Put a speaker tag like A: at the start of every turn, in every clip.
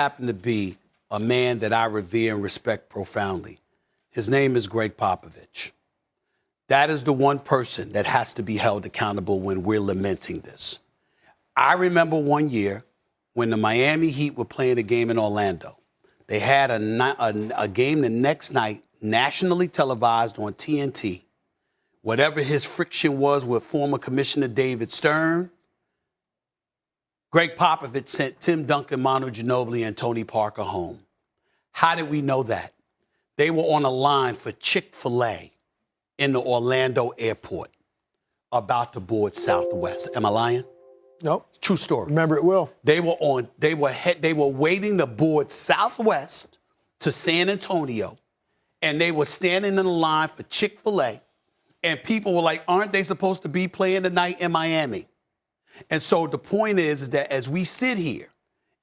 A: Happened to be a man that I revere and respect profoundly. His name is Greg Popovich. That is the one person that has to be held accountable when we're lamenting this. I remember one year when the Miami Heat were playing a game in Orlando. They had a game the next night, nationally televised on TNT. Whatever his friction was with former Commissioner David Stern, Greg Popovich sent Tim Duncan, Manu Ginobili, and Tony Parker home. How did we know that? They were on a line for Chick-fil-A in the Orlando airport about to board Southwest. Am I lying?
B: Nope.
A: True story.
B: Remember it will.
A: They were waiting to board Southwest to San Antonio, and they were standing in the line for Chick-fil-A, and people were like, aren't they supposed to be playing tonight in Miami? And so the point is that as we sit here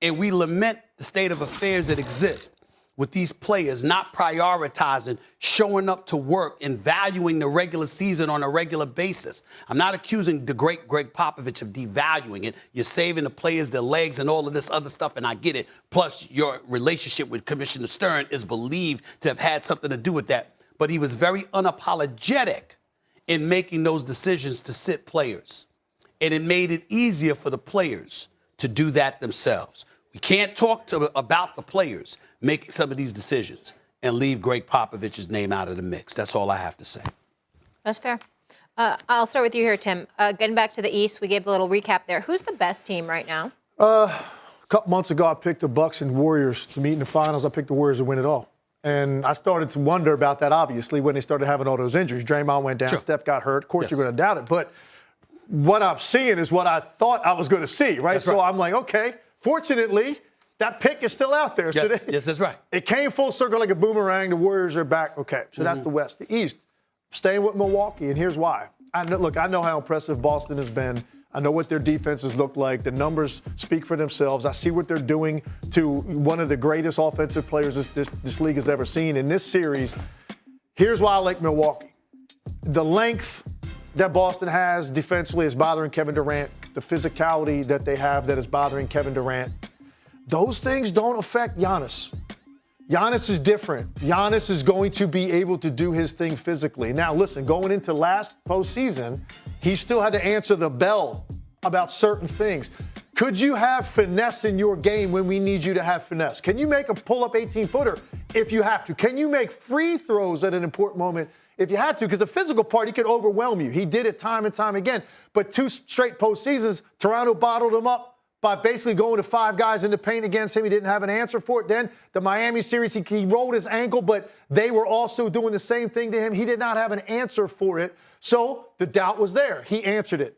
A: and we lament the state of affairs that exist with these players not prioritizing, showing up to work, and valuing the regular season on a regular basis. I'm not accusing the great Greg Popovich of devaluing it. You're saving the players their legs and all of this other stuff, and I get it. Plus, your relationship with Commissioner Stern is believed to have had something to do with that. But he was very unapologetic in making those decisions to sit players. And it made it easier for the players to do that themselves. We can't talk about the players making some of these decisions and leave Greg Popovich's name out of the mix. That's all I have to say.
C: That's fair. I'll start with you here, Tim. Getting back to the East, we gave a little recap there. Who's the best team right now?
B: A couple months ago, I picked the Bucks and Warriors to meet in the finals. I picked the Warriors to win it all. And I started to wonder about that, obviously, when they started having all those injuries. Draymond went down, Steph got hurt. Of course, You're going to doubt it. But what I'm seeing is what I thought I was going to see, right? So I'm like, okay, fortunately, that pick is still out there.
A: Yes, yes, that's right.
B: It came full circle like a boomerang. The Warriors are back. Okay, so that's the West. The East, staying with Milwaukee, and here's why. I know how impressive Boston has been. I know what their defenses look like. The numbers speak for themselves. I see what they're doing to one of the greatest offensive players this league has ever seen. In this series, here's why I like Milwaukee. The length that Boston has defensively is bothering Kevin Durant. The physicality that they have that is bothering Kevin Durant. Those things don't affect Giannis. Giannis is different. Giannis is going to be able to do his thing physically. Now, listen, going into last postseason, he still had to answer the bell about certain things. Could you have finesse in your game when we need you to have finesse? Can you make a pull-up 18-footer if you have to? Can you make free throws at an important moment if you had to? Because the physical part, he could overwhelm you. He did it time and time again. But 2 straight postseasons, Toronto bottled him up by basically going to 5 guys in the paint against him. He didn't have an answer for it. Then the Miami series, he rolled his ankle, but they were also doing the same thing to him. He did not have an answer for it. So the doubt was there. He answered it.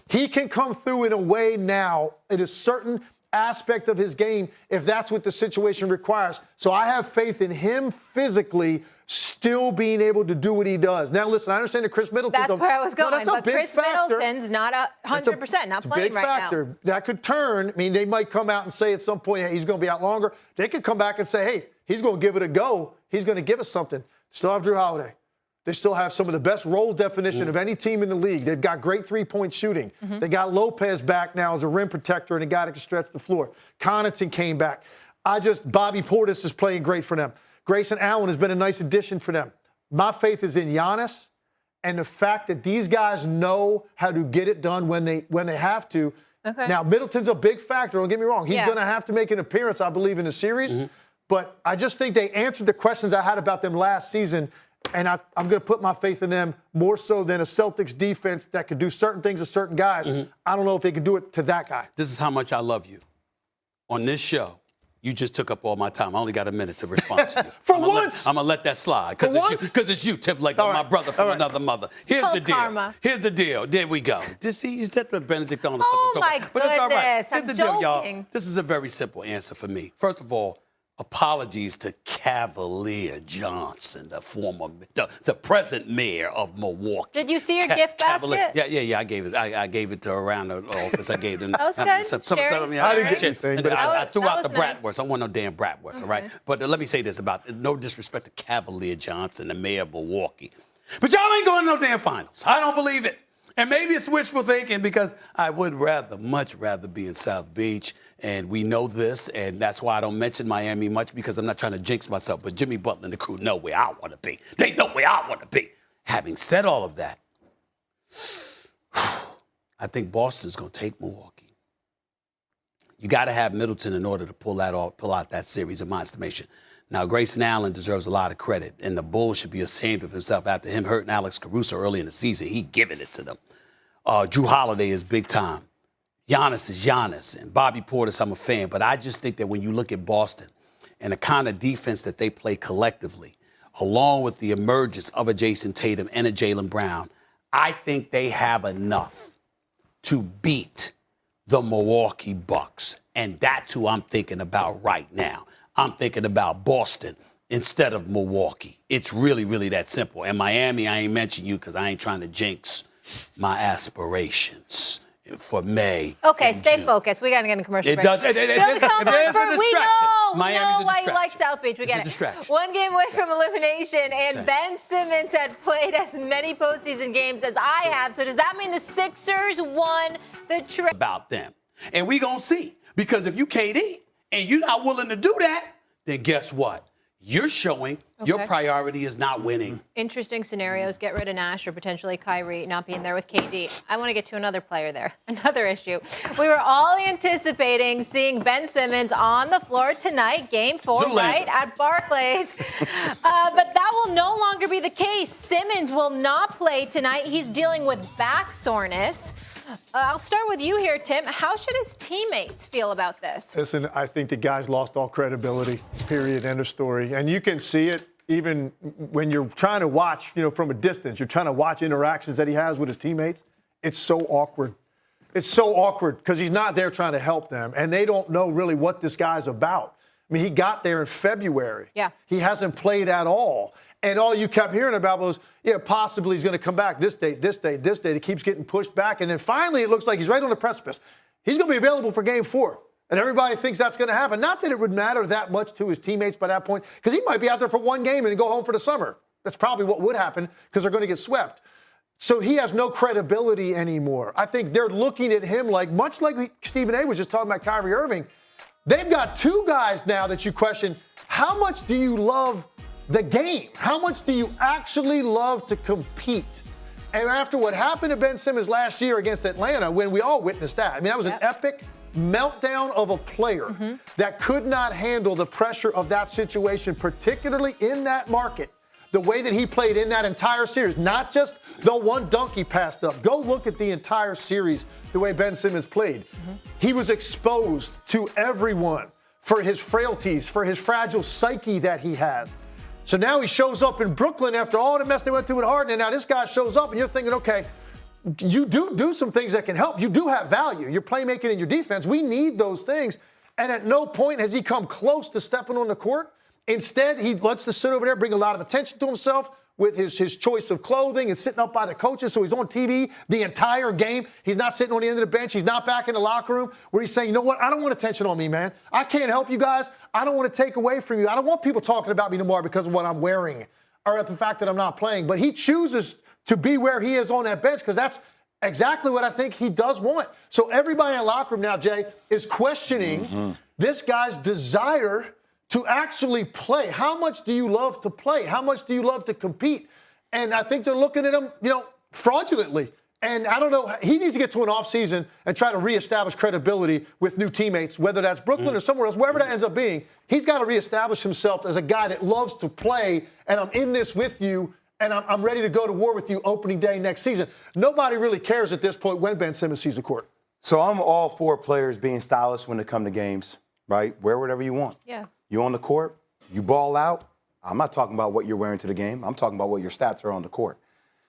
B: He can come through in a way now in a certain aspect of his game if that's what the situation requires. So I have faith in him physically still being able to do what he does. Now, listen, I understand that Chris Middleton's
C: That's where I was going, but Chris
B: factor.
C: Middleton's not 100%, not playing right
B: factor.
C: now.
B: That could turn. I mean, they might come out and say at some point, hey, he's going to be out longer. They could come back and say, hey, he's going to give it a go. He's going to give us something. Still have Drew Holiday. They still have some of the best role definition of any team in the league. They've got great three-point shooting. They got Lopez back now as a rim protector and a guy that can stretch the floor. Connaughton came back. Bobby Portis is playing great for them. Grayson Allen has been a nice addition for them. My faith is in Giannis and the fact that these guys know how to get it done when they have to. Okay. Now, Middleton's a big factor. Don't get me wrong. He's going to have to make an appearance, I believe, in the series. But I just think they answered the questions I had about them last season, and I'm going to put my faith in them more so than a Celtics defense that could do certain things to certain guys. I don't know if they can do it to that guy.
A: This is how much I love you. On this show, you just took up all my time. I only got a minute to respond to you.
B: For once.
A: I'm going to let that slide because it's you, Tim, like my brother from another mother. Here's the deal.
C: Karma.
A: Here's the deal. There we go. Just see, is that the Benedict on the
C: Oh, my
A: But it's all right.
C: goodness.
A: Here's the deal, y'all. This is a very simple answer for me. First of all, apologies to Cavalier Johnson, the present mayor of Milwaukee.
C: Did you see your gift basket?
A: Yeah. I gave it to around the office. I gave it.
C: That was good.
B: I didn't get anything. But
A: I threw out the
C: nice.
A: bratwurst. I want no damn bratwurst, all right? But let me say this about no disrespect to Cavalier Johnson, the mayor of Milwaukee. But y'all ain't going to no damn finals. I don't believe it. And maybe it's wishful thinking because I would much rather be in South Beach And we know this, and that's why I don't mention Miami much, because I'm not trying to jinx myself. But Jimmy Butler and the crew know where I want to be. They know where I want to be. Having said all of that, I think Boston's going to take Milwaukee. You got to have Middleton in order to pull out that series, in my estimation. Now, Grayson Allen deserves a lot of credit, and the Bulls should be ashamed of himself after him hurting Alex Caruso early in the season. He giving it to them. Drew Holiday is big time. Giannis is Giannis, and Bobby Portis, I'm a fan. But I just think that when you look at Boston and the kind of defense that they play collectively, along with the emergence of a Jayson Tatum and a Jaylen Brown, I think they have enough to beat the Milwaukee Bucks. And that's who I'm thinking about right now. I'm thinking about Boston instead of Milwaukee. It's really, really that simple. And Miami, I ain't mention you because I ain't trying to jinx my aspirations for May.
C: Okay,
A: and
C: stay
A: June.
C: focused. We got to get a commercial
A: It
C: break.
A: does.
C: Don't come on for, we know
A: Miami's a
C: why you
A: distraction.
C: like South Beach. We
A: It's a
C: get it.
A: distraction.
C: One game away from elimination, and Ben Simmons had played as many postseason games as I have. So does that mean the Sixers won the trade?
A: About them. And we going to see. Because if you KD and you're not willing to do that, then guess what? You're showing your priority is not winning.
C: Interesting scenarios. Get rid of Nash or potentially Kyrie not being there with KD. I want to get to another player there. Another issue. We were all anticipating seeing Ben Simmons on the floor tonight, Game 4,
A: Zoolander.
C: right, at Barclays. But that will no longer be the case. Simmons will not play tonight. He's dealing with back soreness. I'll start with you here, Tim. How should his teammates feel about this?
B: Listen, I think the guy's lost all credibility, period, end of story. And you can see it even when you're trying to watch, from a distance. You're trying to watch interactions that he has with his teammates. It's so awkward. It's so awkward because he's not there trying to help them, and they don't know really what this guy's about. I mean, he got there in February.
C: Yeah.
B: He hasn't played at all. And all you kept hearing about was, possibly he's going to come back this date, this date, this date. It keeps getting pushed back. And then finally it looks like he's right on the precipice. He's going to be available for Game 4. And everybody thinks that's going to happen. Not that it would matter that much to his teammates by that point, because he might be out there for one game and go home for the summer. That's probably what would happen because they're going to get swept. So he has no credibility anymore. I think they're looking at him much like Stephen A. was just talking about Kyrie Irving. They've got two guys now that you question, how much do you love the game? How much do you actually love to compete? And after what happened to Ben Simmons last year against Atlanta, when we all witnessed that, that was an epic meltdown of a player that could not handle the pressure of that situation, particularly in that market. The way that he played in that entire series, not just the one dunk he passed up. Go look at the entire series, the way Ben Simmons played. He was exposed to everyone for his frailties, for his fragile psyche that he has. So now he shows up in Brooklyn after all the mess they went through with Harden, and now this guy shows up, and you're thinking, okay, you do some things that can help. You do have value. Your playmaking and your defense, we need those things. And at no point has he come close to stepping on the court. Instead, he lets to sit over there, bring a lot of attention to himself with his choice of clothing and sitting up by the coaches. So he's on TV the entire game. He's not sitting on the end of the bench. He's not back in the locker room where he's saying, you know what? I don't want attention on me, man. I can't help you guys. I don't want to take away from you. I don't want people talking about me no more because of what I'm wearing or the fact that I'm not playing. But he chooses to be where he is on that bench because that's exactly what I think he does want. So everybody in the locker room now, Jay, is questioning this guy's desire to actually play. How much do you love to play? How much do you love to compete? And I think they're looking at him, fraudulently. And I don't know, he needs to get to an offseason and try to reestablish credibility with new teammates, whether that's Brooklyn or somewhere else, wherever that ends up being. He's got to reestablish himself as a guy that loves to play, and I'm in this with you, and I'm ready to go to war with you opening day next season. Nobody really cares at this point when Ben Simmons sees the court.
D: So I'm all for players being stylish when they come to games, right? Wear whatever you want.
C: Yeah.
D: You on the court, you ball out. I'm not talking about what you're wearing to the game. I'm talking about what your stats are on the court.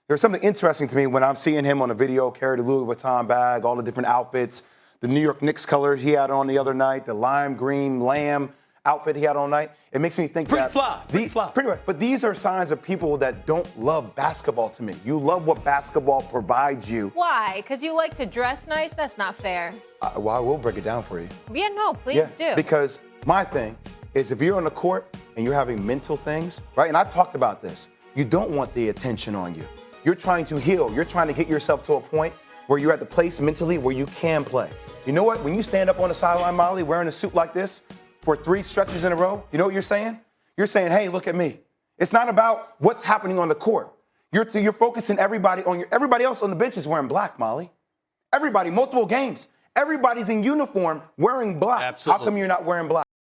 D: There's something interesting to me when I'm seeing him on a video carry the Louis Vuitton bag, all the different outfits, the New York Knicks colors he had on the other night, the lime green lamb outfit he had on night. It makes me think
A: Pretty fly.
D: Pretty much. But these are signs of people that don't love basketball to me. You love what basketball provides you.
C: Why? Because you like to dress nice? That's not fair.
D: Well, I will break it down for you.
C: Yeah, no, please do.
D: Because my thing is if you're on the court and you're having mental things, right? And I've talked about this. You don't want the attention on you. You're trying to heal. You're trying to get yourself to a point where you're at the place mentally where you can play. You know what? When you stand up on the sideline, Molly, wearing a suit like this for 3 stretches in a row, you know what you're saying? You're saying, hey, look at me. It's not about what's happening on the court. You're focusing everybody else on the bench is wearing black, Molly. Everybody, multiple games. Everybody's in uniform wearing black.
A: Absolutely.
D: How come you're not wearing black?